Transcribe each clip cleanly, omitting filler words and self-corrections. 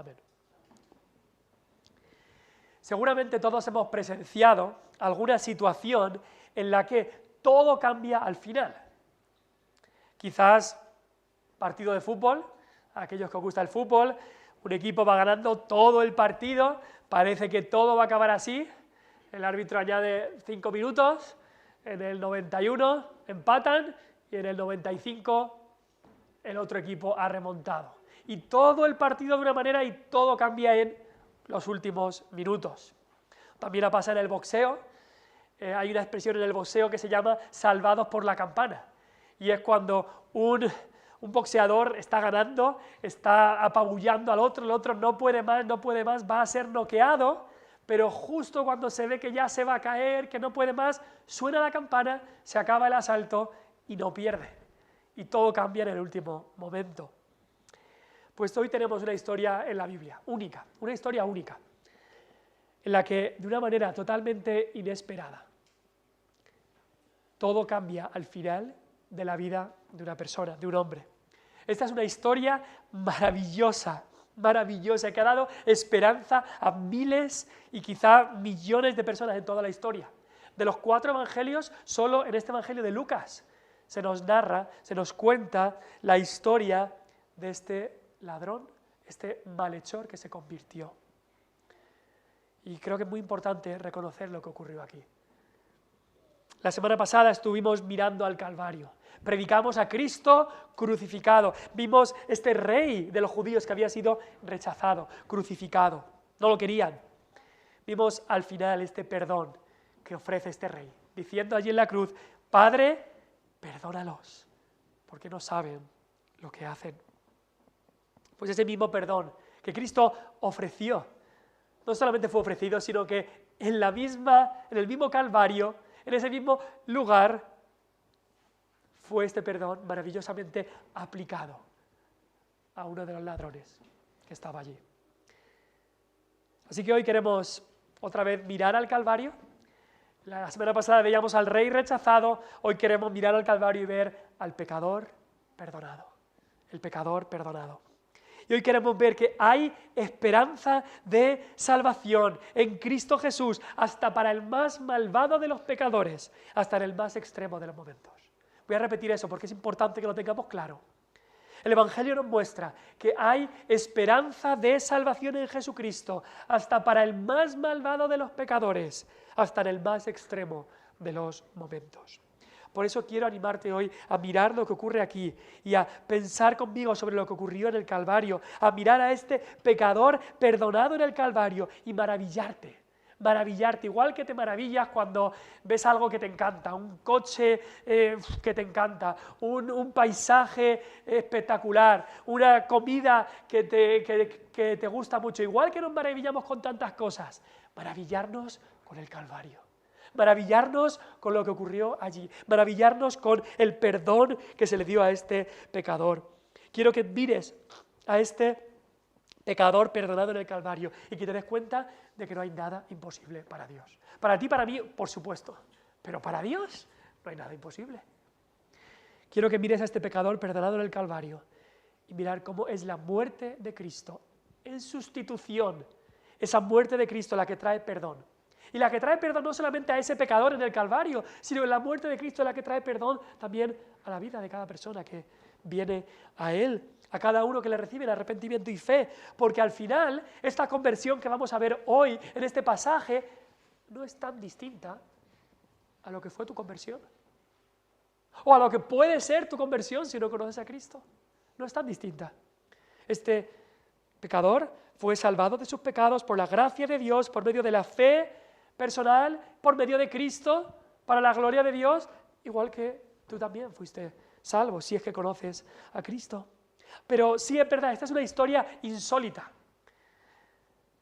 Amén. Seguramente todos hemos presenciado alguna situación en la que todo cambia al final. Quizás partido de fútbol, a aquellos que os gusta el fútbol, un equipo va ganando todo el partido, parece que todo va a acabar así, el árbitro añade 5 minutos, en el 91 empatan y en el 95 el otro equipo ha remontado. Y todo el partido de una manera y todo cambia en los últimos minutos. También pasa en el boxeo. Hay una expresión en el boxeo que se llama salvados por la campana. Y es cuando un boxeador está ganando, está apabullando al otro, el otro no puede más, va a ser noqueado, pero justo cuando se ve que ya se va a caer, que no puede más, suena la campana, se acaba el asalto y no pierde. Y todo cambia en el último momento. Pues hoy tenemos una historia en la Biblia, única, una historia única, en la que de una manera totalmente inesperada, todo cambia al final de la vida de una persona, de un hombre. Esta es una historia maravillosa, maravillosa, que ha dado esperanza a miles y quizá millones de personas en toda la historia. De los 4 evangelios, solo en este evangelio de Lucas se nos narra, se nos cuenta la historia de este ladrón, este malhechor que se convirtió. Y creo que es muy importante reconocer lo que ocurrió aquí. La semana pasada estuvimos mirando al Calvario, predicamos a Cristo crucificado, vimos este rey de los judíos que había sido rechazado, crucificado, no lo querían. Vimos al final este perdón que ofrece este rey, diciendo allí en la cruz: Padre, perdónalos, porque no saben lo que hacen. Pues ese mismo perdón que Cristo ofreció, no solamente fue ofrecido, sino que en el mismo Calvario, en ese mismo lugar, fue este perdón maravillosamente aplicado a uno de los ladrones que estaba allí. Así que hoy queremos otra vez mirar al Calvario. La semana pasada veíamos al rey rechazado, hoy queremos mirar al Calvario y ver al pecador perdonado, el pecador perdonado. Y hoy queremos ver que hay esperanza de salvación en Cristo Jesús, hasta para el más malvado de los pecadores, hasta en el más extremo de los momentos. Voy a repetir eso porque es importante que lo tengamos claro. El Evangelio nos muestra que hay esperanza de salvación en Jesucristo, hasta para el más malvado de los pecadores, hasta en el más extremo de los momentos. Por eso quiero animarte hoy a mirar lo que ocurre aquí y a pensar conmigo sobre lo que ocurrió en el Calvario, a mirar a este pecador perdonado en el Calvario y maravillarte, igual que te maravillas cuando ves algo que te encanta, un coche que te encanta, un paisaje espectacular, una comida que te gusta mucho, igual que nos maravillamos con tantas cosas, maravillarnos con el Calvario. Maravillarnos con lo que ocurrió allí, maravillarnos con el perdón que se le dio a este pecador. Quiero que mires a este pecador perdonado en el Calvario y que te des cuenta de que no hay nada imposible para Dios. Para ti, para mí, por supuesto, pero para Dios no hay nada imposible. Quiero que mires a este pecador perdonado en el Calvario y mirar cómo es la muerte de Cristo en sustitución, esa muerte de Cristo la que trae perdón. Y la que trae perdón no solamente a ese pecador en el Calvario, sino en la muerte de Cristo la que trae perdón también a la vida de cada persona que viene a Él, a cada uno que le recibe en arrepentimiento y fe, porque al final esta conversión que vamos a ver hoy en este pasaje no es tan distinta a lo que fue tu conversión, o a lo que puede ser tu conversión si no conoces a Cristo. No es tan distinta. Este pecador fue salvado de sus pecados por la gracia de Dios, por medio de la fe personal, por medio de Cristo, para la gloria de Dios, igual que tú también fuiste salvo, si es que conoces a Cristo. Pero sí es verdad, esta es una historia insólita,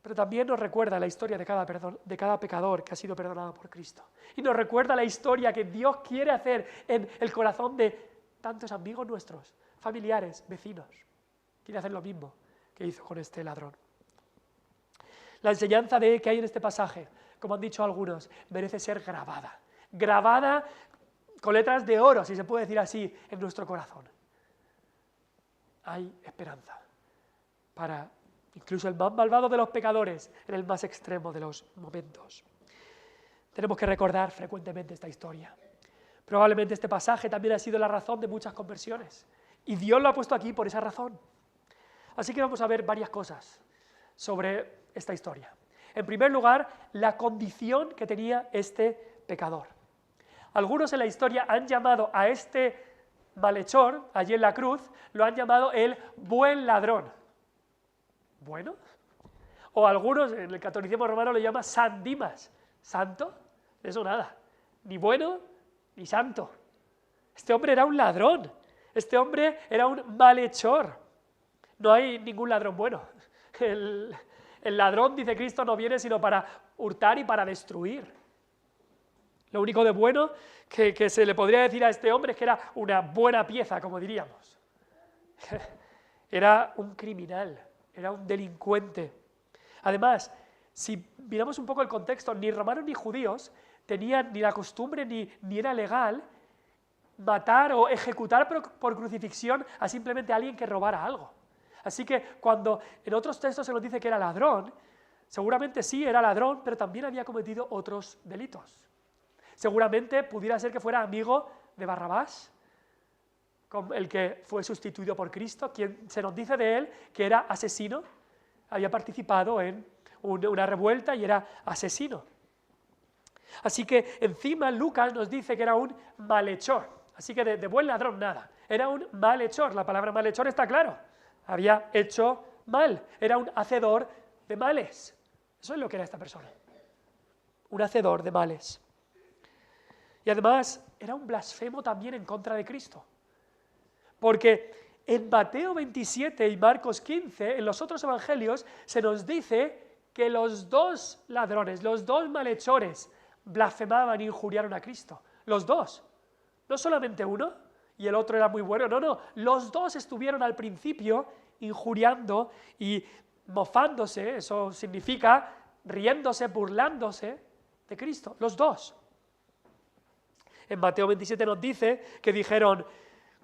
pero también nos recuerda la historia de cada pecador que ha sido perdonado por Cristo. Y nos recuerda la historia que Dios quiere hacer en el corazón de tantos amigos nuestros, familiares, vecinos. Quiere hacer lo mismo que hizo con este ladrón. La enseñanza que hay en este pasaje, como han dicho algunos, merece ser grabada con letras de oro, si se puede decir así, en nuestro corazón. Hay esperanza para incluso el más malvado de los pecadores, en el más extremo de los momentos. Tenemos que recordar frecuentemente esta historia. Probablemente este pasaje también ha sido la razón de muchas conversiones, y Dios lo ha puesto aquí por esa razón. Así que vamos a ver varias cosas sobre esta historia. En primer lugar, la condición que tenía este pecador. Algunos en la historia han llamado a este malhechor, allí en la cruz, lo han llamado el buen ladrón. ¿Bueno? O algunos, en el catolicismo romano, lo llaman San Dimas. ¿Santo? Eso nada. Ni bueno, ni santo. Este hombre era un ladrón. Este hombre era un malhechor. No hay ningún ladrón bueno. El ladrón, dice Cristo, no viene sino para hurtar y para destruir. Lo único de bueno que se le podría decir a este hombre es que era una buena pieza, como diríamos. Era un criminal, era un delincuente. Además, si miramos un poco el contexto, ni romanos ni judíos tenían ni la costumbre ni era legal matar o ejecutar por crucifixión a simplemente alguien que robara algo. Así que cuando en otros textos se nos dice que era ladrón, seguramente sí era ladrón, pero también había cometido otros delitos. Seguramente pudiera ser que fuera amigo de Barrabás, el que fue sustituido por Cristo, quien se nos dice de él que era asesino, había participado en una revuelta y era asesino. Así que encima Lucas nos dice que era un malhechor, así que de buen ladrón nada, era un malhechor, la palabra malhechor está claro, había hecho mal, era un hacedor de males, eso es lo que era esta persona, un hacedor de males. Y además era un blasfemo también en contra de Cristo, porque en Mateo 27 y Marcos 15, en los otros evangelios, se nos dice que los dos ladrones, los dos malhechores, blasfemaban e injuriaron a Cristo. Los dos. No solamente uno y el otro era muy bueno, no. Los dos estuvieron al principio injuriando y mofándose, eso significa riéndose, burlándose de Cristo. Los dos. En Mateo 27 nos dice que dijeron,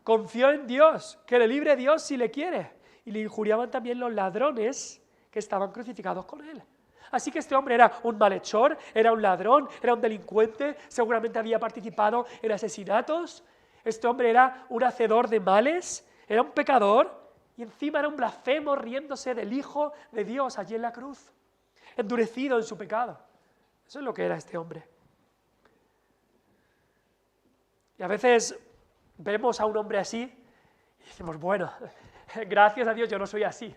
confió en Dios, que le libre Dios si le quiere. Y le injuriaban también los ladrones que estaban crucificados con él. Así que este hombre era un malhechor, era un ladrón, era un delincuente, seguramente había participado en asesinatos. Este hombre era un hacedor de males, era un pecador y encima era un blasfemo riéndose del Hijo de Dios allí en la cruz, endurecido en su pecado. Eso es lo que era este hombre. Y a veces vemos a un hombre así y decimos, bueno, gracias a Dios yo no soy así.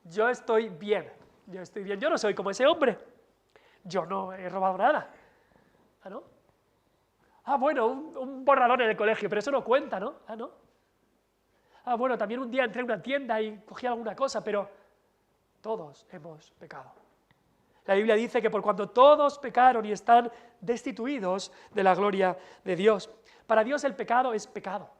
Yo estoy bien, yo no soy como ese hombre. Yo no he robado nada. ¿Ah, no? Ah, bueno, un borrador en el colegio, pero eso no cuenta, ¿no? Ah, no. Ah, bueno, también un día entré en una tienda y cogí alguna cosa, pero todos hemos pecado. La Biblia dice que por cuanto todos pecaron y están destituidos de la gloria de Dios. Para Dios el pecado es pecado.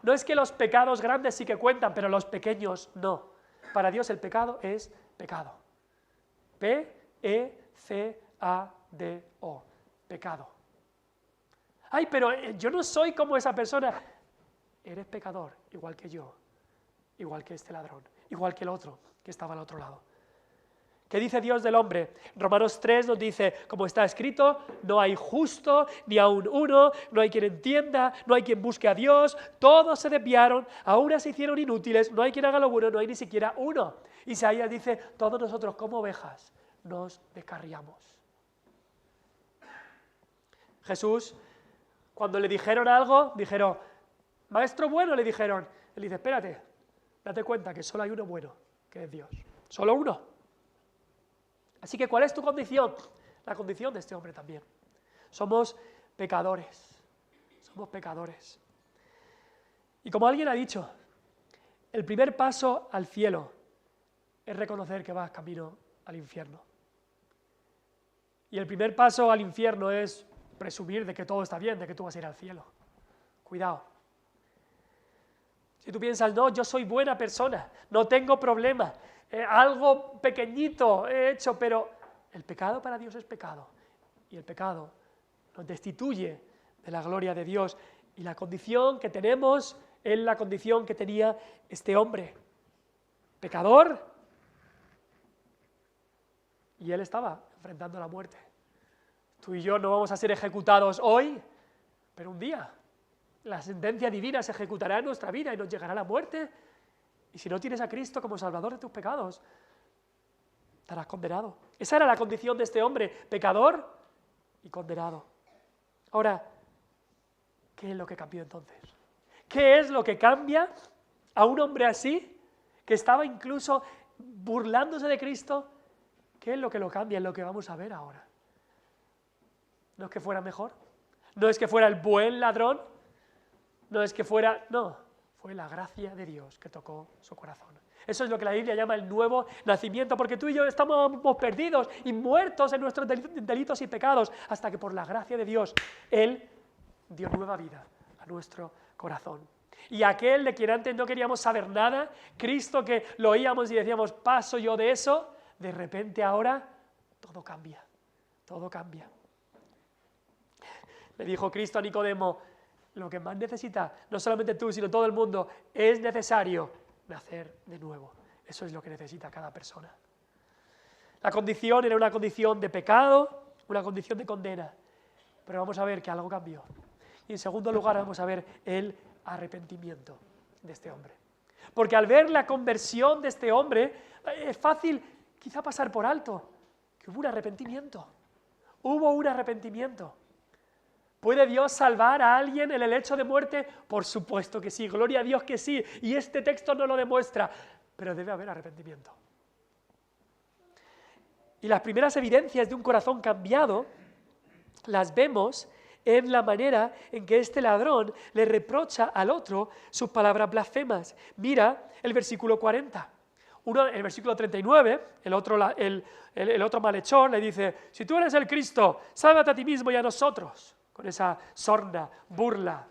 No es que los pecados grandes sí que cuentan, pero los pequeños no. Para Dios el pecado es pecado. P-E-C-A-D-O. Pecado. Ay, pero yo no soy como esa persona. Eres pecador, igual que yo, igual que este ladrón, igual que el otro que estaba al otro lado. ¿Qué dice Dios del hombre? Romanos 3 nos dice, como está escrito, no hay justo, ni aun uno, no hay quien entienda, no hay quien busque a Dios, todos se desviaron, aún se hicieron inútiles, no hay quien haga lo bueno, no hay ni siquiera uno. Isaías dice, todos nosotros como ovejas nos descarriamos. Jesús, cuando le dijeron algo, dijeron, maestro bueno, le dijeron, él dice, espérate, date cuenta que solo hay uno bueno, que es Dios, solo uno. Así que, ¿cuál es tu condición? La condición de este hombre también. Somos pecadores. Somos pecadores. Y como alguien ha dicho, el primer paso al cielo es reconocer que vas camino al infierno. Y el primer paso al infierno es presumir de que todo está bien, de que tú vas a ir al cielo. Cuidado. Si tú piensas, no, yo soy buena persona, no tengo problema, algo pequeñito he hecho, pero el pecado para Dios es pecado. Y el pecado nos destituye de la gloria de Dios. Y la condición que tenemos es la condición que tenía este hombre. Pecador, Y él estaba enfrentando la muerte. Tú y yo no vamos a ser ejecutados hoy, pero un día la sentencia divina se ejecutará en nuestra vida y nos llegará la muerte. Y si no tienes a Cristo como Salvador de tus pecados, estarás condenado. Esa era la condición de este hombre, pecador y condenado. Ahora, ¿qué es lo que cambió entonces? ¿Qué es lo que cambia a un hombre así, que estaba incluso burlándose de Cristo? ¿Qué es lo que lo cambia? Es lo que vamos a ver ahora. No es que fuera mejor, no es que fuera el buen ladrón, no es que fuera... No, fue la gracia de Dios que tocó su corazón. Eso es lo que la Biblia llama el nuevo nacimiento, porque tú y yo estamos perdidos y muertos en nuestros delitos y pecados, hasta que por la gracia de Dios, Él dio nueva vida a nuestro corazón. Y aquel de quien antes no queríamos saber nada, Cristo que lo oíamos y decíamos, paso yo de eso, de repente ahora todo cambia, todo cambia. Le dijo Cristo a Nicodemo, lo que más necesita, no solamente tú, sino todo el mundo, es necesario nacer de nuevo. Eso es lo que necesita cada persona. La condición era una condición de pecado, una condición de condena, pero vamos a ver que algo cambió. Y en segundo lugar vamos a ver el arrepentimiento de este hombre. Porque al ver la conversión de este hombre, es fácil quizá pasar por alto que hubo un arrepentimiento. Hubo un arrepentimiento. ¿Puede Dios salvar a alguien en el hecho de muerte? Por supuesto que sí, gloria a Dios que sí, y este texto no lo demuestra, pero debe haber arrepentimiento. Y las primeras evidencias de un corazón cambiado las vemos en la manera en que este ladrón le reprocha al otro sus palabras blasfemas. Mira el versículo 40. El versículo 39, el otro malhechor le dice, si tú eres el Cristo, sálvate a ti mismo y a nosotros. Con esa sorna, burla.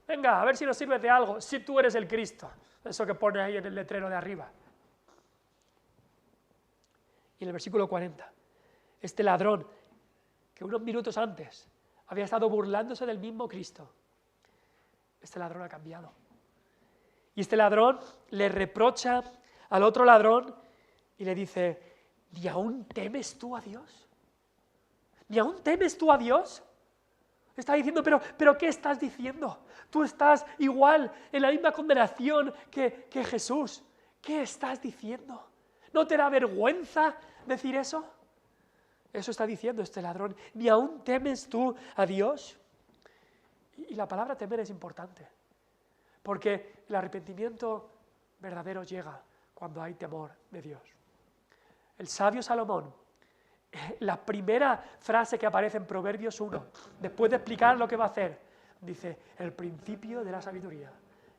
Venga, a ver si nos sirves de algo, si tú eres el Cristo. Eso que pone ahí en el letrero de arriba. Y en el versículo 40, este ladrón, que unos minutos antes había estado burlándose del mismo Cristo, este ladrón ha cambiado. Y este ladrón le reprocha al otro ladrón y le dice, ¿ni aún temes tú a Dios? ¿Ni aún temes tú a Dios? Está diciendo, pero ¿qué estás diciendo? Tú estás igual en la misma condenación que Jesús. ¿Qué estás diciendo? ¿No te da vergüenza decir eso? Eso está diciendo este ladrón. ¿Ni aún temes tú a Dios? Y la palabra temer es importante, porque el arrepentimiento verdadero llega cuando hay temor de Dios. El sabio Salomón, la primera frase que aparece en Proverbios 1, después de explicar lo que va a hacer, dice, el principio de la sabiduría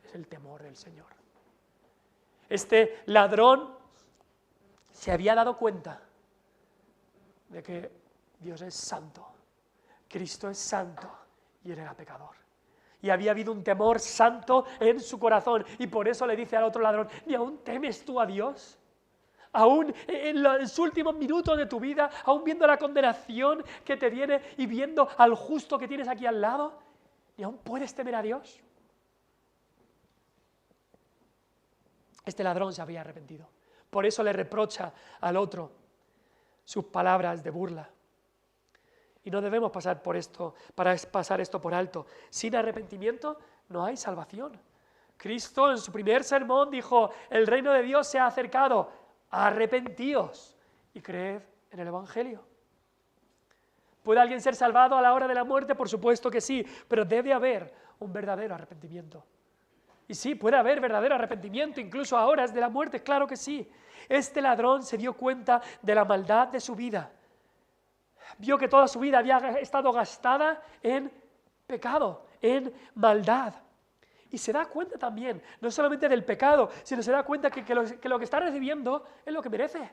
es el temor del Señor. Este ladrón se había dado cuenta de que Dios es santo, Cristo es santo y él era pecador. Y había habido un temor santo en su corazón y por eso le dice al otro ladrón, ¿ni aún temes tú a Dios? Aún en los últimos minutos de tu vida, aún viendo la condenación que te viene y viendo al justo que tienes aquí al lado, ¿y aún puedes temer a Dios? Este ladrón se había arrepentido. Por eso le reprocha al otro sus palabras de burla. Y no debemos pasar por esto, para pasar esto por alto. Sin arrepentimiento no hay salvación. Cristo en su primer sermón dijo, el reino de Dios se ha acercado, arrepentíos y creed en el Evangelio. ¿Puede alguien ser salvado a la hora de la muerte? Por supuesto que sí, pero debe haber un verdadero arrepentimiento. Y sí, puede haber verdadero arrepentimiento, incluso a horas de la muerte, claro que sí. Este ladrón se dio cuenta de la maldad de su vida. Vio que toda su vida había estado gastada en pecado, en maldad. Y se da cuenta también, no solamente del pecado, sino se da cuenta que lo que está recibiendo es lo que merece.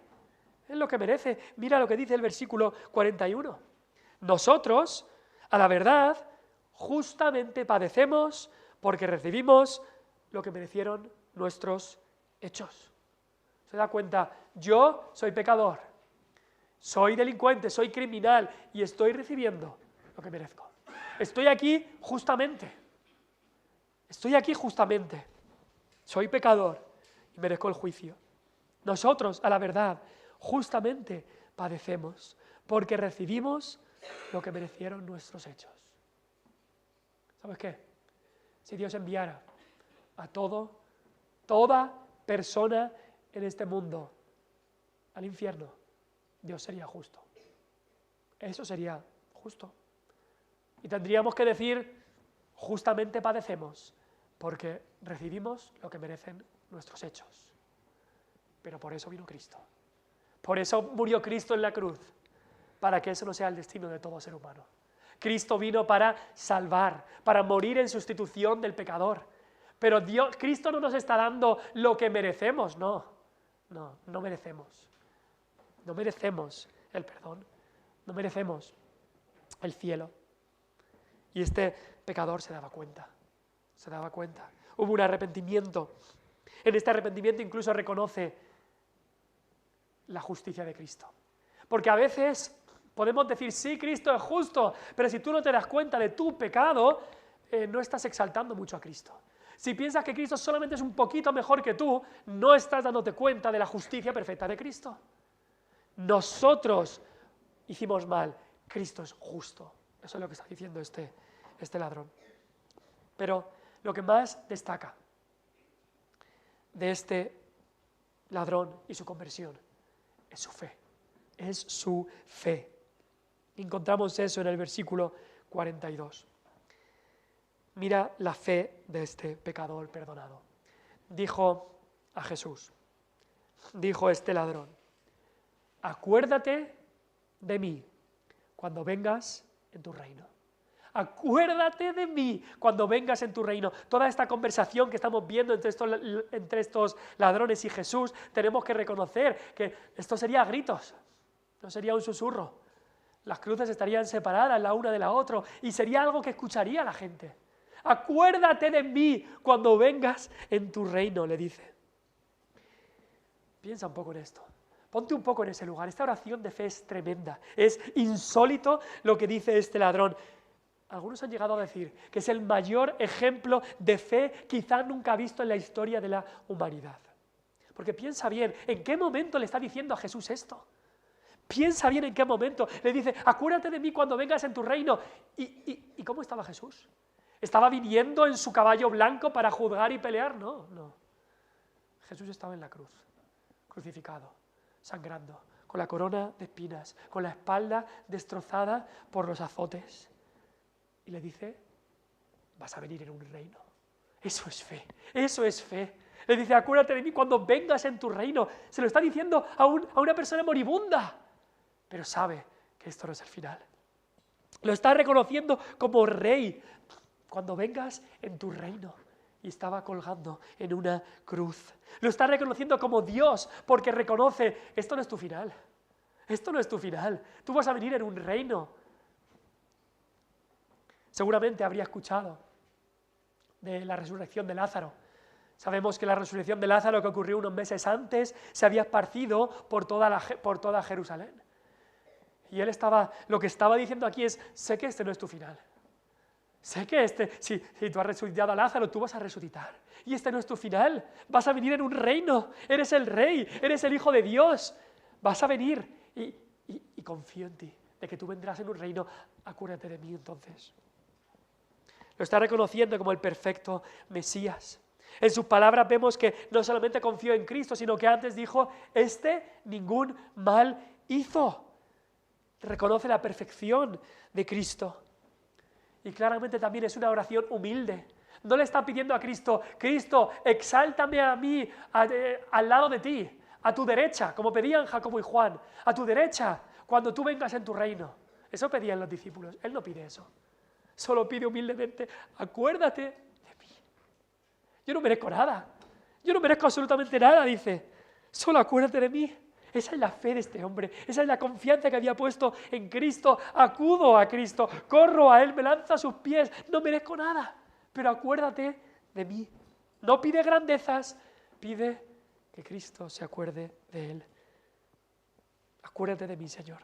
Es lo que merece. Mira lo que dice el versículo 41. Nosotros, a la verdad, justamente padecemos porque recibimos lo que merecieron nuestros hechos. Se da cuenta, yo soy pecador, soy delincuente, soy criminal y estoy recibiendo lo que merezco. Estoy aquí justamente. Estoy aquí justamente. Soy pecador y merezco el juicio. Nosotros, a la verdad, justamente padecemos, porque recibimos lo que merecieron nuestros hechos. ¿Sabes qué? Si Dios enviara a toda persona en este mundo al infierno, Dios sería justo. Eso sería justo. Y tendríamos que decir, justamente padecemos, porque recibimos lo que merecen nuestros hechos. Pero por eso vino Cristo. Por eso murió Cristo en la cruz, para que eso no sea el destino de todo ser humano. Cristo vino para salvar, para morir en sustitución del pecador. Pero Cristo no nos está dando lo que merecemos, no merecemos. No merecemos el perdón, no merecemos el cielo. Y este pecador se daba cuenta. Hubo un arrepentimiento. En este arrepentimiento incluso reconoce la justicia de Cristo. Porque a veces podemos decir, sí, Cristo es justo, pero si tú no te das cuenta de tu pecado, no estás exaltando mucho a Cristo. Si piensas que Cristo solamente es un poquito mejor que tú, no estás dándote cuenta de la justicia perfecta de Cristo. Nosotros hicimos mal, Cristo es justo. Eso es lo que está diciendo este ladrón. Pero lo que más destaca de este ladrón y su conversión es su fe. Es su fe. Encontramos eso en el versículo 42. Mira la fe de este pecador perdonado. Dijo a Jesús, dijo este ladrón, acuérdate de mí cuando vengas en tu reino. Acuérdate de mí cuando vengas en tu reino. Toda esta conversación que estamos viendo entre estos ladrones y Jesús, tenemos que reconocer que esto sería a gritos, no sería un susurro. Las cruces estarían separadas la una de la otra y sería algo que escucharía la gente. Acuérdate de mí cuando vengas en tu reino, le dice. Piensa un poco en esto. Ponte un poco en ese lugar. Esta oración de fe es tremenda. Es insólito lo que dice este ladrón. Algunos han llegado a decir que es el mayor ejemplo de fe quizá nunca visto en la historia de la humanidad. Porque piensa bien, ¿en qué momento le está diciendo a Jesús esto? Piensa bien en qué momento. Le dice, acuérdate de mí cuando vengas en tu reino. ¿Y cómo estaba Jesús? ¿Estaba viniendo en su caballo blanco para juzgar y pelear? No. Jesús estaba en la cruz, crucificado, sangrando, con la corona de espinas, con la espalda destrozada por los azotes. Y le dice, vas a venir en un reino. Eso es fe, eso es fe. Le dice, acuérdate de mí cuando vengas en tu reino. Se lo está diciendo a una persona moribunda, pero sabe que esto no es el final. Lo está reconociendo como rey. Cuando vengas en tu reino. Y estaba colgando en una cruz. Lo está reconociendo como Dios, porque reconoce, esto no es tu final. Esto no es tu final. Tú vas a venir en un reino. Seguramente habría escuchado de la resurrección de Lázaro. Sabemos que la resurrección de Lázaro, que ocurrió unos meses antes, se había esparcido por toda Jerusalén. Y él lo que estaba diciendo aquí es, sé que este no es tu final. Sé que si tú has resucitado a Lázaro, tú vas a resucitar. Y este no es tu final. Vas a venir en un reino. Eres el rey, eres el Hijo de Dios. Vas a venir y confío en ti, de que tú vendrás en un reino. Acuérdate de mí entonces. Lo está reconociendo como el perfecto Mesías. En sus palabras vemos que no solamente confió en Cristo, sino que antes dijo, ningún mal hizo. Reconoce la perfección de Cristo. Y claramente también es una oración humilde. No le está pidiendo a Cristo, Cristo, exáltame a mí al lado de ti, a tu derecha, como pedían Jacobo y Juan, a tu derecha, cuando tú vengas en tu reino. Eso pedían los discípulos. Él no pide eso. Solo pide humildemente, acuérdate de mí. Yo no merezco nada. Yo no merezco absolutamente nada, dice. Solo acuérdate de mí. Esa es la fe de este hombre, esa es la confianza que había puesto en Cristo. Acudo a Cristo, corro a Él, me lanzo a sus pies, no merezco nada, pero acuérdate de mí. No pide grandezas, pide que Cristo se acuerde de Él. Acuérdate de mí, Señor.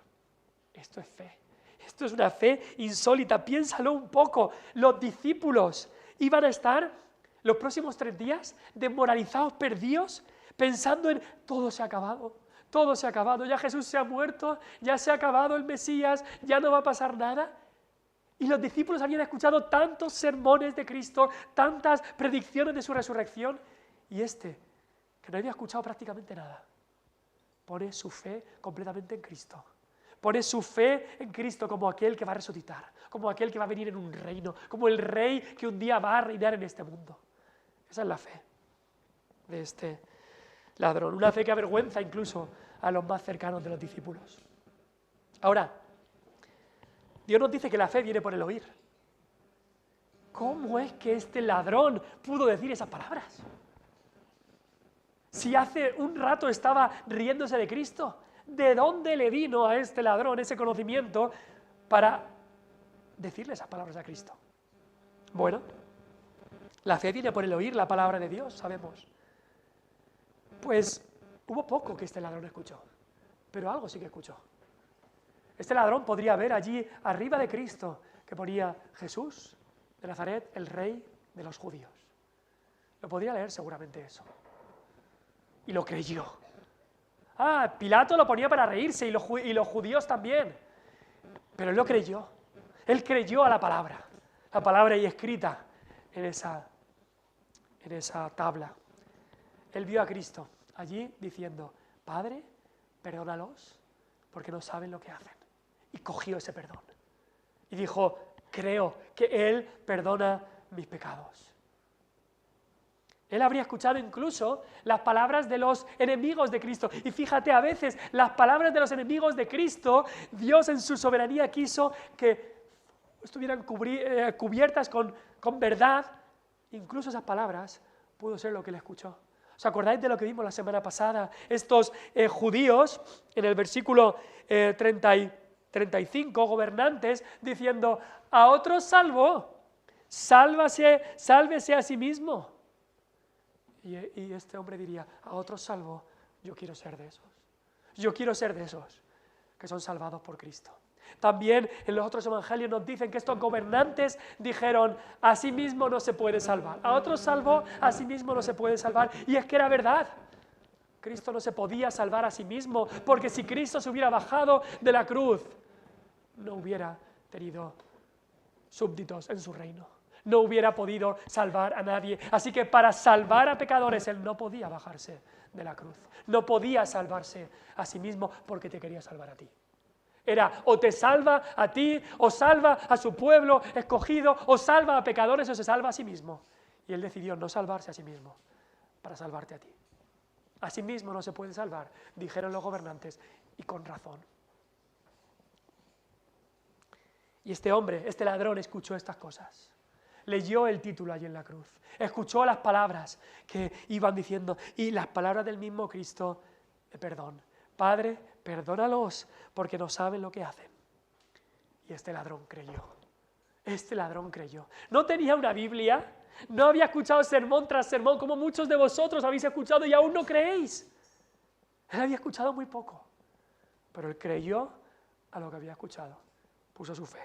Esto es fe, esto es una fe insólita, piénsalo un poco. Los discípulos iban a estar los próximos 3 días desmoralizados, perdidos, pensando en todo se ha acabado. todo se ha acabado, ya Jesús se ha muerto, ya se ha acabado el Mesías, ya no va a pasar nada. Y los discípulos habían escuchado tantos sermones de Cristo, tantas predicciones de su resurrección, y que no había escuchado prácticamente nada, pone su fe completamente en Cristo. Pone su fe en Cristo como aquel que va a resucitar, como aquel que va a venir en un reino, como el rey que un día va a reinar en este mundo. Esa es la fe de este ladrón, una fe que avergüenza incluso a los más cercanos de los discípulos. Ahora, Dios nos dice que la fe viene por el oír. ¿Cómo es que este ladrón pudo decir esas palabras? Si hace un rato estaba riéndose de Cristo, ¿de dónde le vino a este ladrón ese conocimiento para decirle esas palabras a Cristo? Bueno, la fe viene por el oír la palabra de Dios, sabemos. Pues hubo poco que este ladrón escuchó, pero algo sí que escuchó. Este ladrón podría ver allí arriba de Cristo que ponía Jesús de Nazaret, el rey de los judíos. Lo podría leer seguramente eso. Y lo creyó. Pilato lo ponía para reírse y los judíos también. Pero él lo creyó. Él creyó a la palabra ahí escrita en esa tabla. Él vio a Cristo allí diciendo, Padre, perdónalos porque no saben lo que hacen. Y cogió ese perdón. Y dijo, creo que Él perdona mis pecados. Él habría escuchado incluso las palabras de los enemigos de Cristo. Y fíjate, a veces las palabras de los enemigos de Cristo, Dios en su soberanía quiso que estuvieran cubiertas con verdad. Incluso esas palabras pudo ser lo que él escuchó. ¿Os acordáis de lo que vimos la semana pasada? Estos judíos, en el versículo 35, gobernantes, diciendo, a otro salvo, sálvese a sí mismo. Y este hombre diría, a otros salvo, yo quiero ser de esos. Yo quiero ser de esos que son salvados por Cristo. También en los otros evangelios nos dicen que estos gobernantes dijeron, a sí mismo no se puede salvar. A otros salvo, a sí mismo no se puede salvar. Y es que era verdad. Cristo no se podía salvar a sí mismo, porque si Cristo se hubiera bajado de la cruz, no hubiera tenido súbditos en su reino. No hubiera podido salvar a nadie. Así que para salvar a pecadores, Él no podía bajarse de la cruz. No podía salvarse a sí mismo porque te quería salvar a ti. Era o te salva a ti, o salva a su pueblo escogido, o salva a pecadores, o se salva a sí mismo. Y Él decidió no salvarse a sí mismo para salvarte a ti. A sí mismo no se puede salvar, dijeron los gobernantes, y con razón. Y este hombre, este ladrón, escuchó estas cosas. Leyó el título allí en la cruz, escuchó las palabras que iban diciendo y las palabras del mismo Cristo de perdón. Padre, perdónalos porque no saben lo que hacen. Y este ladrón creyó. Este ladrón creyó. No tenía una Biblia, no había escuchado sermón tras sermón como muchos de vosotros habéis escuchado y aún no creéis. Él había escuchado muy poco, pero él creyó a lo que había escuchado. Puso su fe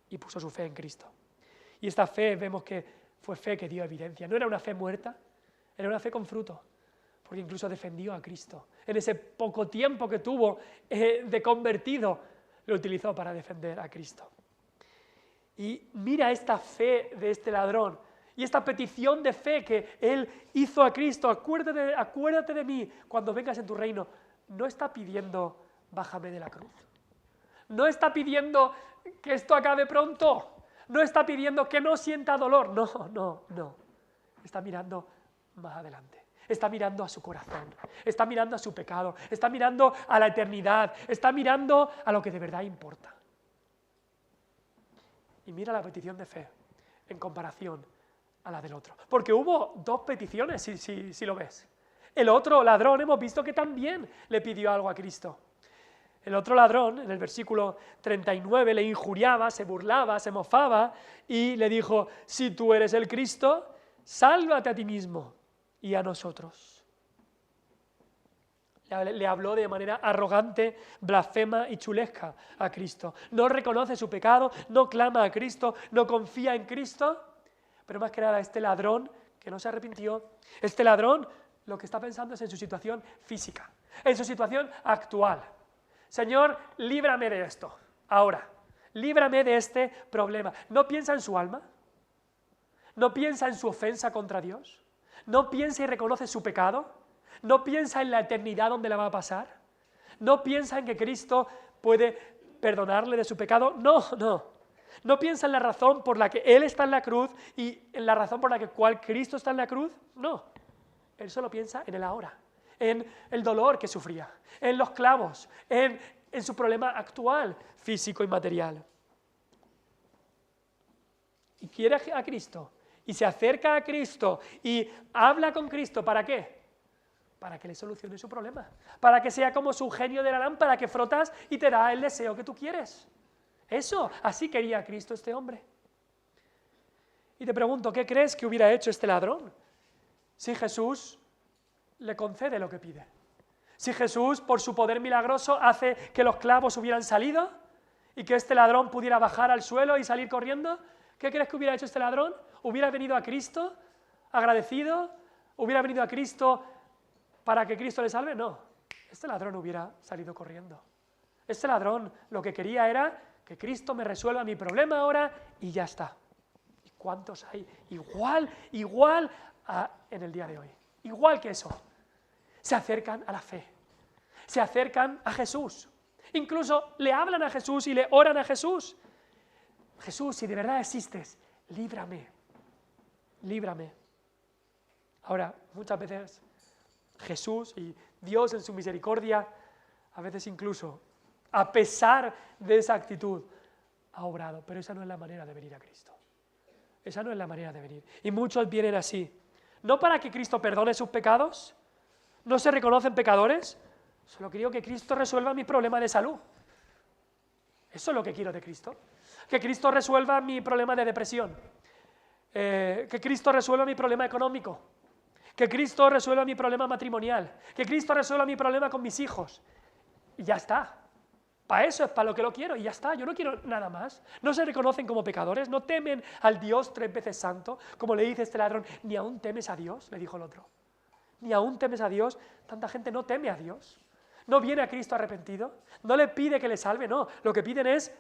y puso su fe en Cristo. Y esta fe vemos que fue fe que dio evidencia. No era una fe muerta, era una fe con fruto, porque incluso defendió a Cristo. En ese poco tiempo que tuvo de convertido, lo utilizó para defender a Cristo. Y mira esta fe de este ladrón y esta petición de fe que él hizo a Cristo. Acuérdate de mí cuando vengas en tu reino. No está pidiendo, bájame de la cruz. No está pidiendo que esto acabe pronto. No está pidiendo que no sienta dolor. No. Está mirando más adelante. Está mirando a su corazón. Está mirando a su pecado. Está mirando a la eternidad. Está mirando a lo que de verdad importa. Y mira la petición de fe en comparación a la del otro. Porque hubo dos peticiones, si lo ves. El otro ladrón hemos visto que también le pidió algo a Cristo. El otro ladrón, en el versículo 39, le injuriaba, se burlaba, se mofaba y le dijo, si tú eres el Cristo, sálvate a ti mismo y a nosotros. Le habló de manera arrogante, blasfema y chulesca a Cristo. No reconoce su pecado, no clama a Cristo, no confía en Cristo, pero más que nada este ladrón que no se arrepintió, este ladrón lo que está pensando es en su situación física. en su situación actual. Señor, líbrame de esto, ahora, líbrame de este problema. ¿No piensa en su alma? ¿No piensa en su ofensa contra Dios? ¿No piensa y reconoce su pecado? ¿No piensa en la eternidad donde la va a pasar? ¿No piensa en que Cristo puede perdonarle de su pecado? No, no. ¿No piensa en la razón por la que Él está en la cruz y en la razón por la que cual Cristo está en la cruz? No. Él solo piensa en el ahora, en el dolor que sufría, en los clavos, en su problema actual, físico y material. Y quiere a Cristo, y se acerca a Cristo, y habla con Cristo, ¿para qué? Para que le solucione su problema, para que sea como su genio de la lámpara que frotas y te da el deseo que tú quieres. Eso, así quería Cristo este hombre. Y te pregunto, ¿qué crees que hubiera hecho este ladrón si Jesús le concede lo que pide? Si Jesús, por su poder milagroso, hace que los clavos hubieran salido y que este ladrón pudiera bajar al suelo y salir corriendo, ¿qué crees que hubiera hecho este ladrón? ¿Hubiera venido a Cristo agradecido? ¿Hubiera venido a Cristo para que Cristo le salve? No, este ladrón hubiera salido corriendo. Este ladrón lo que quería era que Cristo me resuelva mi problema ahora y ya está. ¿Y cuántos hay? Igual en el día de hoy. Igual que eso. Se acercan a la fe. Se acercan a Jesús. Incluso le hablan a Jesús y le oran a Jesús. Jesús, si de verdad existes, líbrame. Líbrame. Ahora, muchas veces Jesús y Dios en su misericordia, a veces incluso, a pesar de esa actitud, ha obrado. Pero esa no es la manera de venir a Cristo. Esa no es la manera de venir. Y muchos vienen así. No para que Cristo perdone sus pecados, no se reconocen pecadores, solo quiero que Cristo resuelva mi problema de salud. Eso es lo que quiero de Cristo. Que Cristo resuelva mi problema de depresión. Que Cristo resuelva mi problema económico. Que Cristo resuelva mi problema matrimonial. Que Cristo resuelva mi problema con mis hijos. Y ya está. Para eso es para lo que lo quiero y ya está. Yo no quiero nada más. No se reconocen como pecadores, no temen al Dios 3 veces santo, como le dice este ladrón. Ni aún temes a Dios, le dijo el otro. Ni aún temes a Dios. Tanta gente no teme a Dios. No viene a Cristo arrepentido. No le pide que le salve, no. Lo que piden es,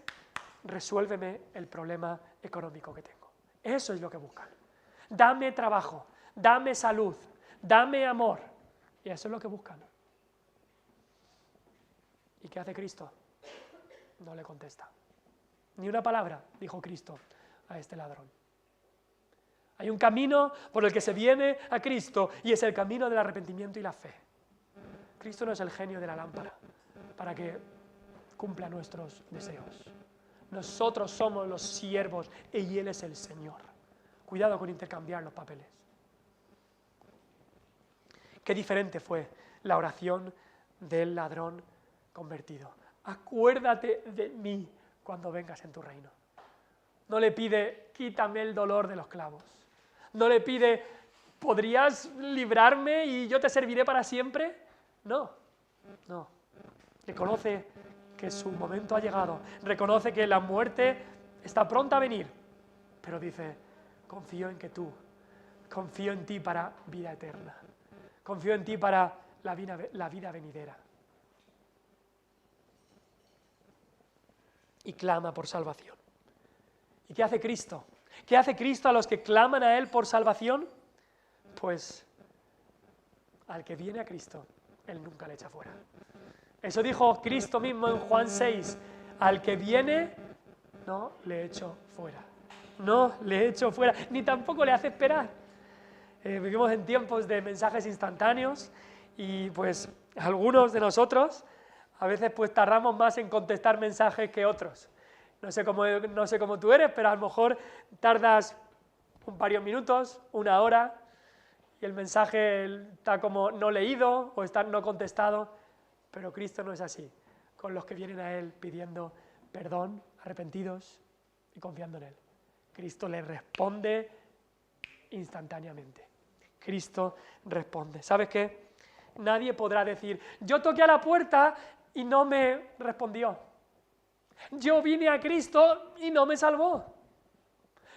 resuélveme el problema económico que tengo. Eso es lo que buscan. Dame trabajo, dame salud, dame amor. Y eso es lo que buscan. ¿Y qué hace Cristo? No le contesta. Ni una palabra, dijo Cristo a este ladrón. Hay un camino por el que se viene a Cristo y es el camino del arrepentimiento y la fe. Cristo no es el genio de la lámpara para que cumpla nuestros deseos. Nosotros somos los siervos y Él es el Señor. Cuidado con intercambiar los papeles. Qué diferente fue la oración del ladrón convertido. Acuérdate de mí cuando vengas en tu reino. No le pide, quítame el dolor de los clavos. No le pide, ¿podrías librarme y yo te serviré para siempre? No, no. Reconoce que su momento ha llegado. Reconoce que la muerte está pronta a venir. Pero dice, confío en ti para vida eterna. Confío en ti para la vida venidera. Y clama por salvación. ¿Y qué hace Cristo? ¿Qué hace Cristo a los que claman a Él por salvación? Pues al que viene a Cristo, Él nunca le echa fuera. Eso dijo Cristo mismo en Juan 6. Al que viene, no le echo fuera. No le echo fuera, ni tampoco le hace esperar. Vivimos en tiempos de mensajes instantáneos y pues algunos de nosotros a veces pues tardamos más en contestar mensajes que otros. No sé cómo tú eres, pero a lo mejor tardas varios minutos, una hora, y el mensaje está como no leído o está no contestado, pero Cristo no es así. Con los que vienen a Él pidiendo perdón, arrepentidos y confiando en Él. Cristo les responde instantáneamente. Cristo responde. ¿Sabes qué? Nadie podrá decir, yo toqué a la puerta y no me respondió. Yo vine a Cristo y no me salvó.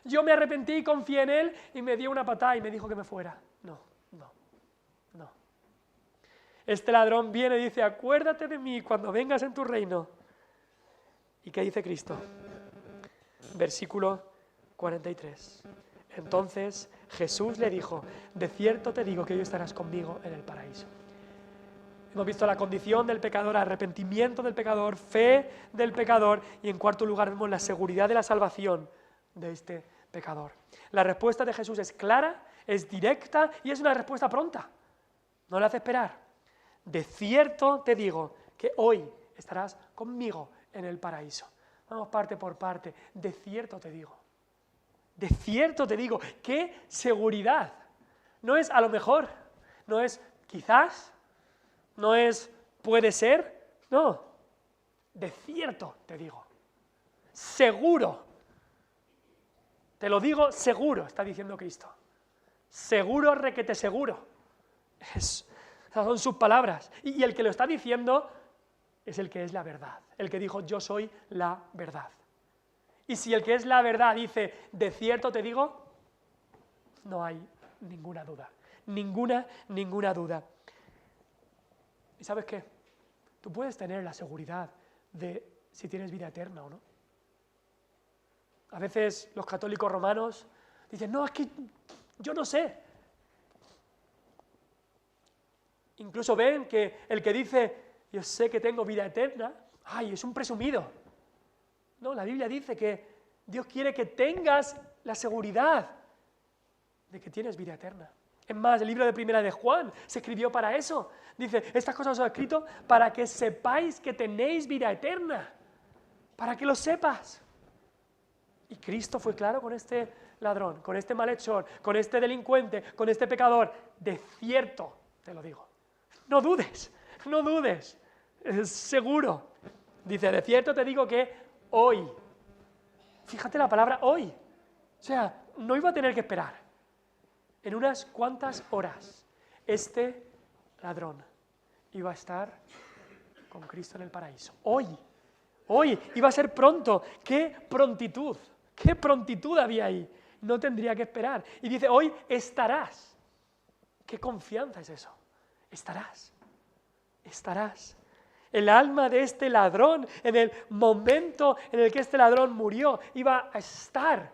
Yo me arrepentí y confié en Él y me dio una patada y me dijo que me fuera. No. Este ladrón viene y dice, acuérdate de mí cuando vengas en tu reino. ¿Y qué dice Cristo? Versículo 43. Entonces Jesús le dijo, de cierto te digo que hoy estarás conmigo en el paraíso. Hemos visto la condición del pecador, arrepentimiento del pecador, fe del pecador y en cuarto lugar vemos la seguridad de la salvación de este pecador. La respuesta de Jesús es clara, es directa y es una respuesta pronta. No la hace esperar. De cierto te digo que hoy estarás conmigo en el paraíso. Vamos parte por parte. De cierto te digo. De cierto te digo. ¡Qué seguridad! No es a lo mejor, no es quizás, no es puede ser, no. De cierto te digo. Seguro. Te lo digo seguro, está diciendo Cristo. Seguro, requete seguro. Esas son sus palabras. Y el que lo está diciendo es el que es la verdad. El que dijo, yo soy la verdad. Y si el que es la verdad dice, de cierto te digo, no hay ninguna duda. Ninguna duda. ¿Y sabes qué? Tú puedes tener la seguridad de si tienes vida eterna o no. A veces los católicos romanos dicen, no, es que yo no sé. Incluso ven que el que dice, yo sé que tengo vida eterna, ¡ay, es un presumido! No, la Biblia dice que Dios quiere que tengas la seguridad de que tienes vida eterna. Es más, el libro de Primera de Juan se escribió para eso. Dice, estas cosas os he escrito para que sepáis que tenéis vida eterna. Para que lo sepas. Y Cristo fue claro con este ladrón, con este malhechor, con este delincuente, con este pecador. De cierto, te lo digo. No dudes, es seguro. Dice, de cierto te digo que hoy, fíjate la palabra hoy, o sea, no iba a tener que esperar. En unas cuantas horas, este ladrón iba a estar con Cristo en el paraíso. Hoy, iba a ser pronto. ¡Qué prontitud había ahí! No tendría que esperar. Y dice, hoy estarás. ¿Qué confianza es eso? Estarás. El alma de este ladrón, en el momento en el que este ladrón murió, iba a estar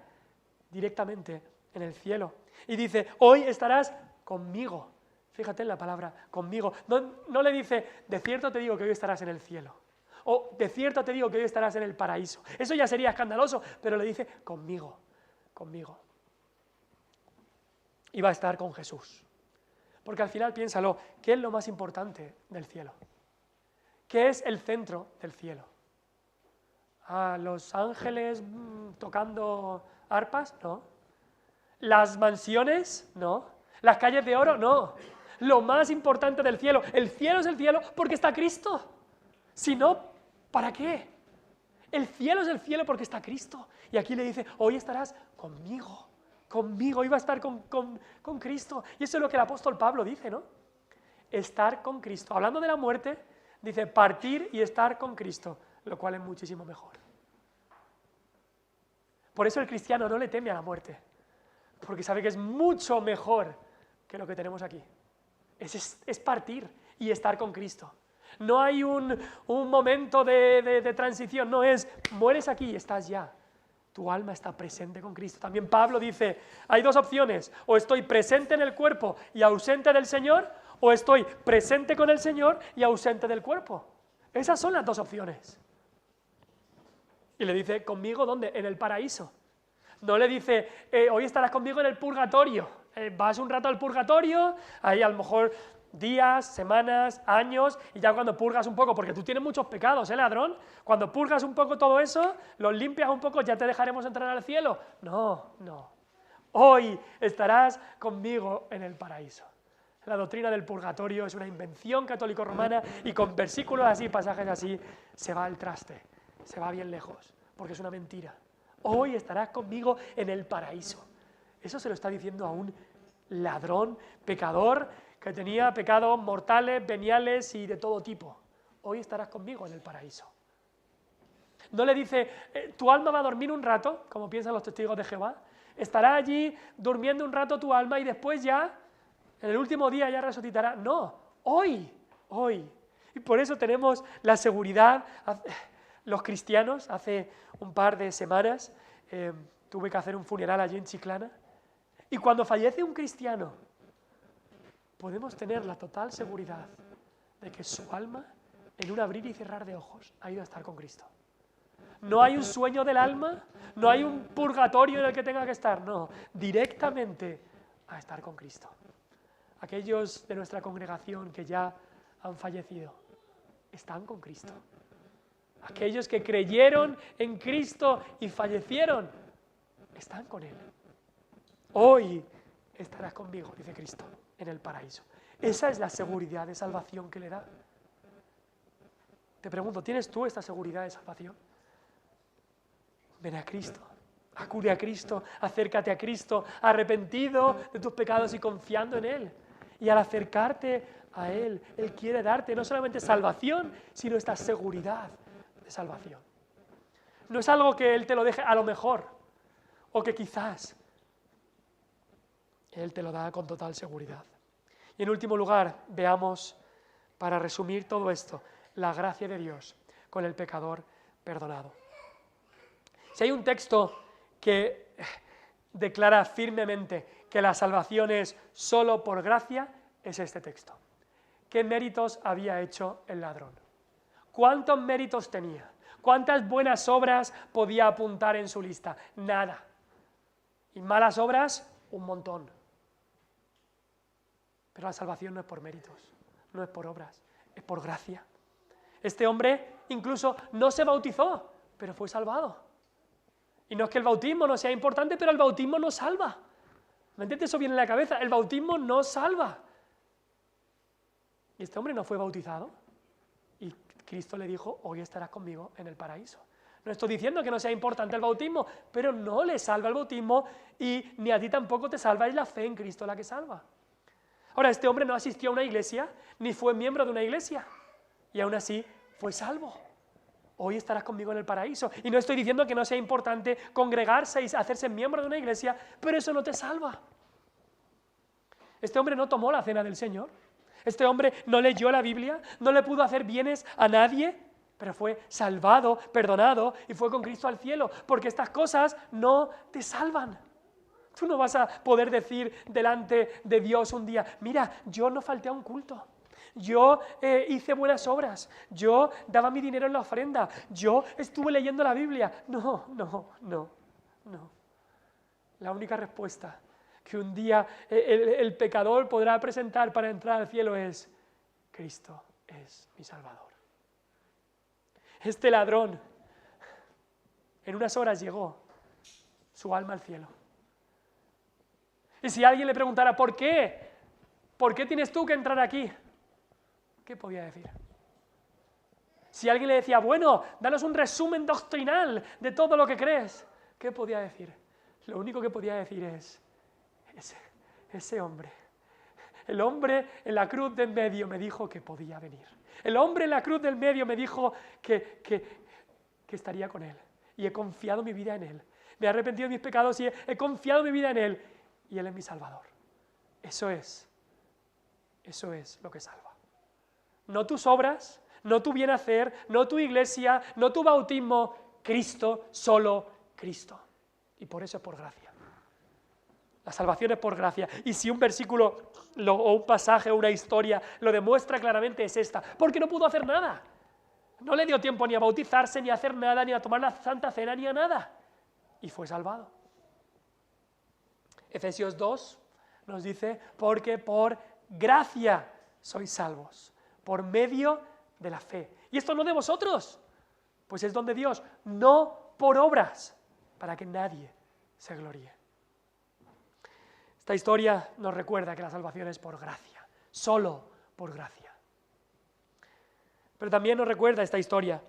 directamente en el cielo. Y dice, hoy estarás conmigo. Fíjate en la palabra, conmigo. No le dice, de cierto te digo que hoy estarás en el cielo. O de cierto te digo que hoy estarás en el paraíso. Eso ya sería escandaloso, pero le dice, conmigo. Y va a estar con Jesús. Porque al final piénsalo, ¿qué es lo más importante del cielo? ¿Qué es el centro del cielo? ¿Los ángeles tocando arpas? No. ¿Las mansiones? No. ¿Las calles de oro? No. Lo más importante del cielo. El cielo es el cielo porque está Cristo. Si no, ¿para qué? El cielo es el cielo porque está Cristo. Y aquí le dice, hoy estarás conmigo, iba a estar con Cristo. Y eso es lo que el apóstol Pablo dice, ¿no? Estar con Cristo. Hablando de la muerte, dice partir y estar con Cristo, lo cual es muchísimo mejor. Por eso el cristiano no le teme a la muerte, porque sabe que es mucho mejor que lo que tenemos aquí. Es partir y estar con Cristo. No hay un momento de transición, no es, mueres aquí y estás ya. Tu alma está presente con Cristo. También Pablo dice, hay dos opciones, o estoy presente en el cuerpo y ausente del Señor, o estoy presente con el Señor y ausente del cuerpo. Esas son las dos opciones. Y le dice, ¿conmigo dónde? En el paraíso. No le dice, hoy estarás conmigo en el purgatorio. Vas un rato al purgatorio, ahí a lo mejor días, semanas, años, y ya cuando purgas un poco, porque tú tienes muchos pecados, ladrón, cuando purgas un poco todo eso, los limpias un poco, ya te dejaremos entrar al cielo. No. Hoy estarás conmigo en el paraíso. La doctrina del purgatorio es una invención católico-romana y con versículos así, pasajes así, se va al traste, se va bien lejos, porque es una mentira. Hoy estarás conmigo en el paraíso. Eso se lo está diciendo a un ladrón, pecador, que tenía pecados mortales, veniales y de todo tipo. Hoy estarás conmigo en el paraíso. No le dice, tu alma va a dormir un rato, como piensan los testigos de Jehová. Estará allí durmiendo un rato tu alma y después ya, en el último día ya resucitará. No, hoy hoy. Y por eso tenemos la seguridad. Los cristianos, hace un par de semanas, tuve que hacer un funeral allí en Chiclana, y cuando fallece un cristiano, podemos tener la total seguridad de que su alma, en un abrir y cerrar de ojos, ha ido a estar con Cristo. No hay un sueño del alma, no hay un purgatorio en el que tenga que estar, no, directamente a estar con Cristo. Aquellos de nuestra congregación que ya han fallecido, están con Cristo. Aquellos que creyeron en Cristo y fallecieron, están con Él. Hoy estarás conmigo, dice Cristo, en el paraíso. Esa es la seguridad de salvación que le da. Te pregunto, ¿tienes tú esta seguridad de salvación? Ven a Cristo, acude a Cristo, acércate a Cristo, arrepentido de tus pecados y confiando en Él. Y al acercarte a Él, Él quiere darte no solamente salvación, sino esta seguridad de salvación. No es algo que Él te lo deje a lo mejor, o que quizás. Él te lo da con total seguridad. Y en último lugar, veamos, para resumir todo esto, la gracia de Dios con el pecador perdonado. Si hay un texto que declara firmemente que la salvación es solo por gracia, es este texto. ¿Qué méritos había hecho el ladrón? ¿Cuántos méritos tenía? ¿Cuántas buenas obras podía apuntar en su lista? Nada. Y malas obras, un montón. Pero la salvación no es por méritos, no es por obras, es por gracia. Este hombre incluso no se bautizó, pero fue salvado. Y no es que el bautismo no sea importante, pero el bautismo no salva. ¿Me entiendes? Eso viene en la cabeza. El bautismo no salva. Y este hombre no fue bautizado. Y Cristo le dijo, hoy estarás conmigo en el paraíso. No estoy diciendo que no sea importante el bautismo, pero no le salva el bautismo y ni a ti tampoco te salva, es la fe en Cristo la que salva. Ahora, este hombre no asistió a una iglesia, ni fue miembro de una iglesia, y aún así fue salvo. Hoy estarás conmigo en el paraíso. Y no estoy diciendo que no sea importante congregarse y hacerse miembro de una iglesia, pero eso no te salva. Este hombre no tomó la cena del Señor. Este hombre no leyó la Biblia, no le pudo hacer bienes a nadie, pero fue salvado, perdonado y fue con Cristo al cielo, porque estas cosas no te salvan. Tú no vas a poder decir delante de Dios un día, mira, yo no falté a un culto. Yo hice buenas obras, yo daba mi dinero en la ofrenda, yo estuve leyendo la Biblia. No. La única respuesta que un día el pecador podrá presentar para entrar al cielo es, Cristo es mi Salvador. Este ladrón en unas horas llegó su alma al cielo. Y si alguien le preguntara, ¿por qué? ¿Por qué tienes tú que entrar aquí? ¿Qué podía decir? Si alguien le decía, bueno, danos un resumen doctrinal de todo lo que crees, ¿qué podía decir? Lo único que podía decir es, ese hombre, el hombre en la cruz del medio me dijo que podía venir. El hombre en la cruz del medio me dijo que estaría con él. Y he confiado mi vida en él. Me he arrepentido de mis pecados y he confiado mi vida en él. Y él es mi Salvador. Eso es lo que salva. No tus obras, no tu bien hacer, no tu iglesia, no tu bautismo, Cristo, solo Cristo. Y por eso es por gracia. La salvación es por gracia. Y si un versículo o un pasaje o una historia lo demuestra claramente, es esta. Porque no pudo hacer nada. No le dio tiempo ni a bautizarse, ni a hacer nada, ni a tomar la Santa Cena, ni a nada. Y fue salvado. Efesios 2 nos dice, porque por gracia sois salvos, por medio de la fe. Y esto no de vosotros, pues es don de Dios, no por obras, para que nadie se gloríe. Esta historia nos recuerda que la salvación es por gracia, solo por gracia. Pero también nos recuerda esta historia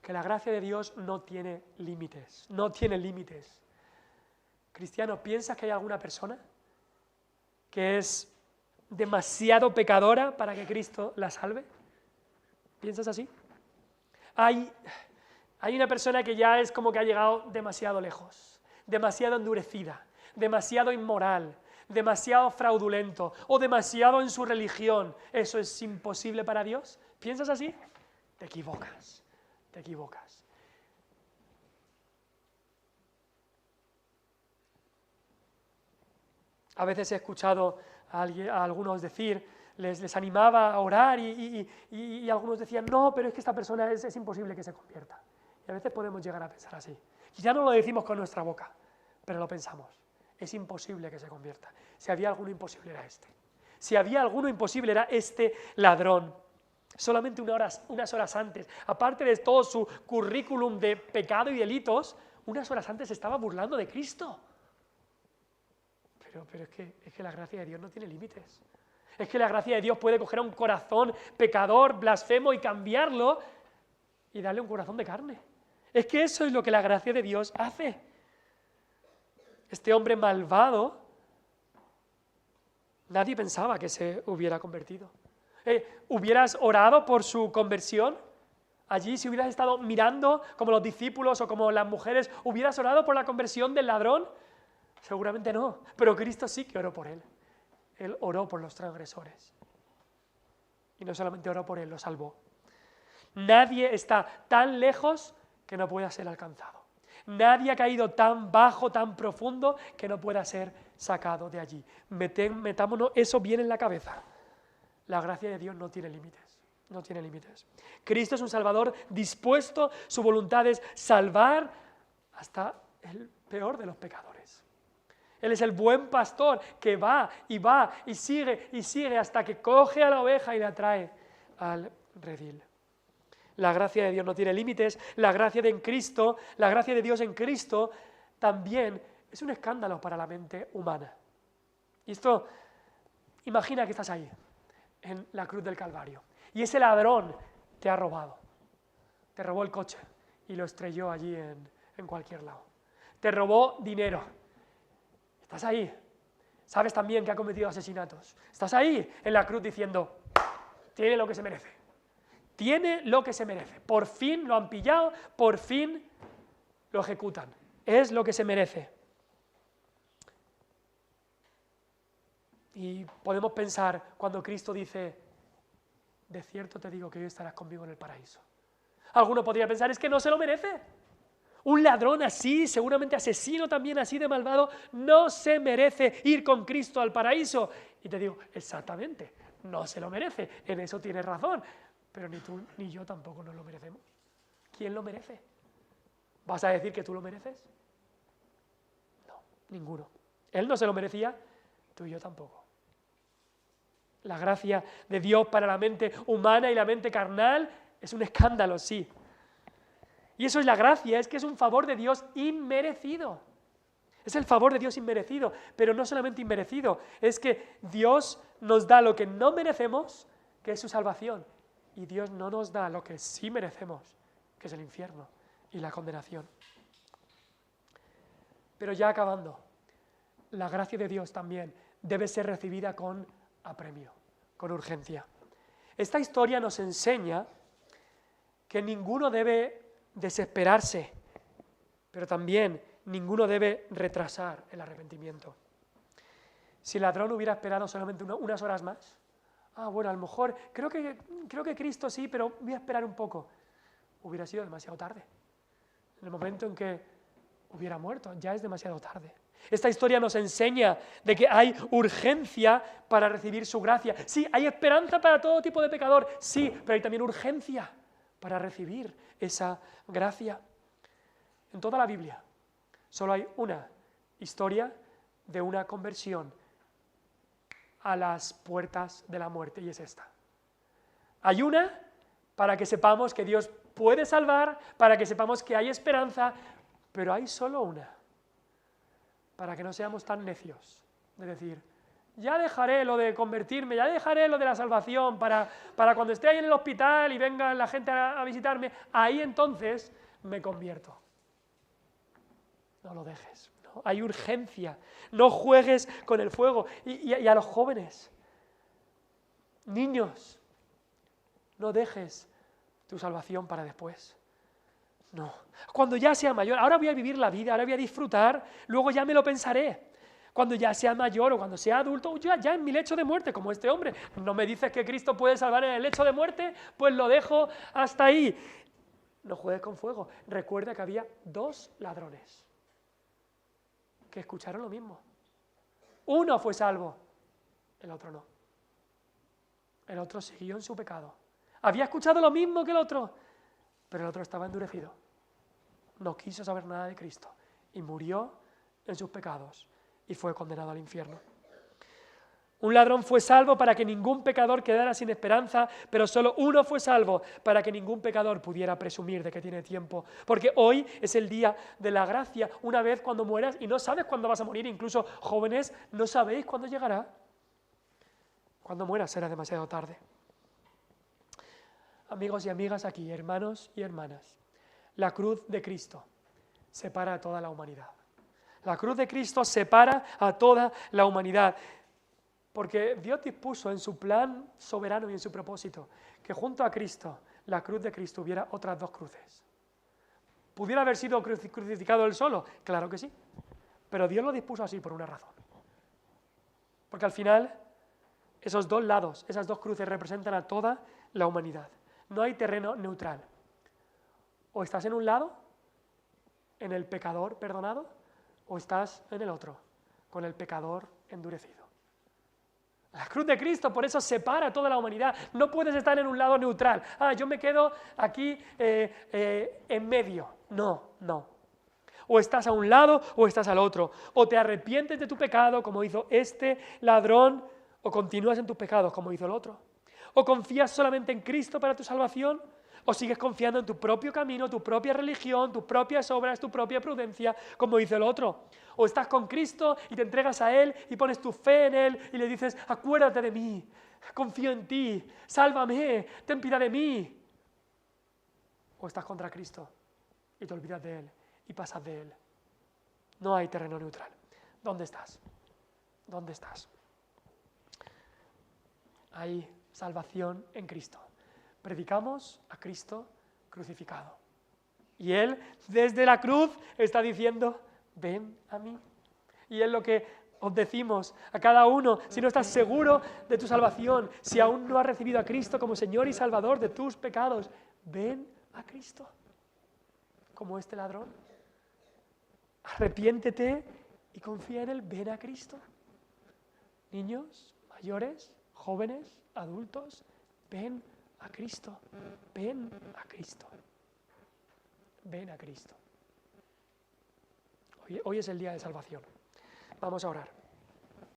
que la gracia de Dios no tiene límites, no tiene límites. Cristiano, ¿piensas que hay alguna persona que es demasiado pecadora para que Cristo la salve? ¿Piensas así? Hay una persona que ya es como que ha llegado demasiado lejos, demasiado endurecida, demasiado inmoral, demasiado fraudulento o demasiado en su religión, ¿eso es imposible para Dios? ¿Piensas así? Te equivocas, te equivocas. A veces he escuchado a algunos decir, les animaba a orar y algunos decían, no, pero es que esta persona es imposible que se convierta. Y a veces podemos llegar a pensar así. Quizá no lo decimos con nuestra boca, pero lo pensamos. Es imposible que se convierta. Si había alguno imposible era este. Si había alguno imposible era este ladrón. Solamente unas horas antes, aparte de todo su currículum de pecado y delitos, unas horas antes se estaba burlando de Cristo. Pero es que la gracia de Dios no tiene límites. Es que la gracia de Dios puede coger a un corazón pecador, blasfemo y cambiarlo y darle un corazón de carne. Es que eso es lo que la gracia de Dios hace. Este hombre malvado, nadie pensaba que se hubiera convertido. ¿Hubieras orado por su conversión? Allí, si hubieras estado mirando como los discípulos o como las mujeres, ¿hubieras orado por la conversión del ladrón? Seguramente no, pero Cristo sí que oró por él. Él oró por los transgresores. Y no solamente oró por él, lo salvó. Nadie está tan lejos que no pueda ser alcanzado. Nadie ha caído tan bajo, tan profundo, que no pueda ser sacado de allí. Metámonos eso bien en la cabeza. La gracia de Dios no tiene límites. No tiene límites. Cristo es un Salvador dispuesto, su voluntad es salvar hasta el peor de los pecadores. Él es el buen pastor que va y sigue hasta que coge a la oveja y la trae al redil. La gracia de Dios no tiene límites, la gracia de Dios en Cristo también es un escándalo para la mente humana. Y esto, imagina que estás ahí, en la cruz del Calvario, y ese ladrón te ha robado, te robó el coche y lo estrelló allí en cualquier lado. Te robó dinero. Estás ahí. Sabes también que ha cometido asesinatos. Estás ahí en la cruz diciendo, tiene lo que se merece. Tiene lo que se merece. Por fin lo han pillado, por fin lo ejecutan. Es lo que se merece. Y podemos pensar cuando Cristo dice, de cierto te digo que hoy estarás conmigo en el paraíso. Alguno podría pensar, es que no se lo merece. Un ladrón así, seguramente asesino también así de malvado, no se merece ir con Cristo al paraíso. Y te digo, exactamente, no se lo merece, en eso tienes razón, pero ni tú ni yo tampoco nos lo merecemos. ¿Quién lo merece? ¿Vas a decir que tú lo mereces? No, ninguno. Él no se lo merecía, tú y yo tampoco. La gracia de Dios para la mente humana y la mente carnal es un escándalo, sí. Y eso es la gracia, es que es un favor de Dios inmerecido. Es el favor de Dios inmerecido, pero no solamente inmerecido, es que Dios nos da lo que no merecemos, que es su salvación, y Dios no nos da lo que sí merecemos, que es el infierno y la condenación. Pero ya acabando, la gracia de Dios también debe ser recibida con apremio, con urgencia. Esta historia nos enseña que ninguno debe desesperarse, pero también ninguno debe retrasar el arrepentimiento. Si el ladrón hubiera esperado solamente unas horas más, bueno, a lo mejor creo que Cristo sí, pero voy a esperar un poco, hubiera sido demasiado tarde. En el momento en que hubiera muerto, ya es demasiado tarde. Esta historia nos enseña de que hay urgencia para recibir su gracia. Sí, hay esperanza para todo tipo de pecador, sí, pero hay también urgencia para recibir esa gracia. En toda la Biblia solo hay una historia de una conversión a las puertas de la muerte, y es esta. Hay una para que sepamos que Dios puede salvar, para que sepamos que hay esperanza, pero hay solo una para que no seamos tan necios de decir, ya dejaré lo de convertirme, ya dejaré lo de la salvación para cuando esté ahí en el hospital y venga la gente a visitarme, ahí entonces me convierto. No lo dejes, ¿no? Hay urgencia, no juegues con el fuego. Y a los jóvenes, niños, no dejes tu salvación para después. No, cuando ya sea mayor, ahora voy a vivir la vida, ahora voy a disfrutar, luego ya me lo pensaré. cuando ya sea mayor o cuando sea adulto, ya en mi lecho de muerte, como este hombre. No me dices que Cristo puede salvar en el lecho de muerte, pues lo dejo hasta ahí. No juegues con fuego. Recuerda que había 2 ladrones que escucharon lo mismo. Uno fue salvo, el otro no. El otro siguió en su pecado. Había escuchado lo mismo que el otro, pero el otro estaba endurecido. No quiso saber nada de Cristo y murió en sus pecados y fue condenado al infierno. Un ladrón fue salvo para que ningún pecador quedara sin esperanza, pero solo uno fue salvo para que ningún pecador pudiera presumir de que tiene tiempo. Porque hoy es el día de la gracia, una vez cuando mueras y no sabes cuándo vas a morir, incluso jóvenes no sabéis cuándo llegará. Cuando mueras será demasiado tarde. Amigos y amigas aquí, hermanos y hermanas, la cruz de Cristo separa a toda la humanidad. La cruz de Cristo separa a toda la humanidad. Porque Dios dispuso en su plan soberano y en su propósito que junto a Cristo, la cruz de Cristo, hubiera otras 2 cruces. ¿Pudiera haber sido crucificado él solo? Claro que sí. Pero Dios lo dispuso así por una razón. Porque al final, esos 2 lados, esas 2 cruces representan a toda la humanidad. No hay terreno neutral. O estás en un lado, en el pecador perdonado, o estás en el otro, con el pecador endurecido. La cruz de Cristo por eso separa a toda la humanidad. No puedes estar en un lado neutral. Yo me quedo aquí en medio. No. O estás a un lado o estás al otro. O te arrepientes de tu pecado como hizo este ladrón, o continúas en tus pecados como hizo el otro. O confías solamente en Cristo para tu salvación, o sigues confiando en tu propio camino, tu propia religión, tus propias obras, tu propia prudencia, como hizo el otro. O estás con Cristo y te entregas a Él y pones tu fe en Él y le dices, acuérdate de mí, confío en ti, sálvame, ten piedad de mí. O estás contra Cristo y te olvidas de Él y pasas de Él. No hay terreno neutral. ¿Dónde estás? ¿Dónde estás? Hay salvación en Cristo. Predicamos a Cristo crucificado. Y Él, desde la cruz, está diciendo, ven a mí. Y es lo que os decimos a cada uno, si no estás seguro de tu salvación, si aún no has recibido a Cristo como Señor y Salvador de tus pecados, ven a Cristo, como este ladrón. Arrepiéntete y confía en Él, ven a Cristo. Niños, mayores, jóvenes, adultos, ven a Cristo, ven a Cristo, ven a Cristo. Hoy es el día de salvación. Vamos a orar.